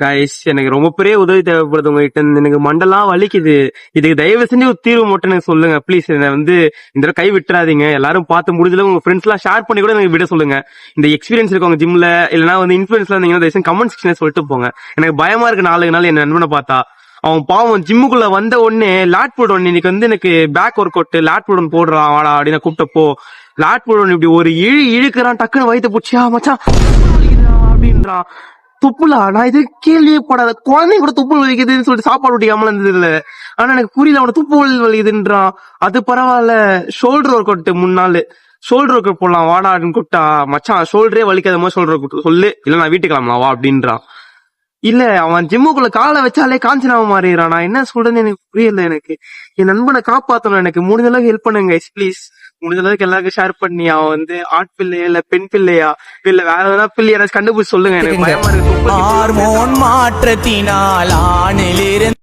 Guys, எனக்கு ரொம்ப பெரிய உதவி தேவைப்படுது உங்ககிட்ட இருந்து. எனக்கு மண்டெல்லாம் வலிக்குது. இதுக்கு தயவு செஞ்சு ஒரு தீர்வு மட்டும் எனக்கு சொல்லுங்க ப்ளீஸ். என்ன வந்து இந்த தடவை கை விட்டுறாதீங்க. எல்லாரும் பார்த்து முடிஞ்சல உங்க ஃப்ரெண்ட்ஸ் எல்லாம் ஷேர் பண்ணி கூட எனக்கு விட சொல்லுங்க. இந்த எக்ஸ்பீரியன்ஸ் இருக்கவங்க ஜிம்ல இல்லைன்னா வந்து இன்ஃபுளுன்ஸ்ல இருந்தீங்கன்னா கமெண்ட் செக்ஷன்ல சொல்லிட்டு போங்க. எனக்கு பயமா இருக்கு நாளுக்கு நாள் என் நண்பனை பார்த்தா. அவன் பாவம் ஜிம்முக்குள்ள வந்த உடனே லாட் போட ஒண்ணு இன்னைக்கு வந்து எனக்கு பேக் ஒர்க் அவுட் லாட் போட போடுறான் வாடா அப்படின்னு கூப்பிட்டப்போ லாட் போட இப்படி ஒரு இழுக்கிறான். டக்குன்னு வயிற்று பூச்சியா மச்சான் அப்படின்றான். துப்புலா நான் இது கேள்வியே படாத. குழந்தைங்க கூட துப்புள் வலிக்குதுன்னு சொல்லிட்டு சாப்பாடு ஊட்டிக்காமல இருந்தது இல்ல. ஆனா எனக்கு புரியல, அவன துப்பு வலிக்குதுன்றான். அது பரவாயில்ல. ஷோல்டர் ஒர்க் அவுட் 3 நாள் ஷோல்டர் ஒர்க் அவுட் போடலாம் வாடா அப்படின்னு கூப்பிட்டா, மச்சான் ஷோல்டரே வலிக்காத மாதிரி ஷோல்டர் ஒர்க் அவுட் சொல்லு, இல்ல நான் வீட்டுக்கு கிளம்பலாம் வா அப்படின்றான். இல்ல அவன் ஜிம்முக்குள்ள காலை வச்சாலே காஞ்சனாவ மாறிடுறான். நான் என்ன சொல்றேன்னு எனக்கு புரியல. எனக்கு என் நண்பனை காப்பாத்தணும். எனக்கு முடிஞ்ச அளவுக்கு ஹெல்ப் பண்ணுங்க ப்ளீஸ். முடிஞ்ச அளவுக்கு எல்லாருக்கும் ஷேர் பண்ணி அவன் வந்து ஆண் பிள்ளையா இல்ல பெண் பிள்ளையா இல்ல வேற ஏதாவது பிள்ளை யாராச்சும் கண்டுபிடிச்சு சொல்லுங்க. எனக்கு பயமா இருக்கு. ஹார்மோன் மாற்றத்தினால் ஆணிலிருந்து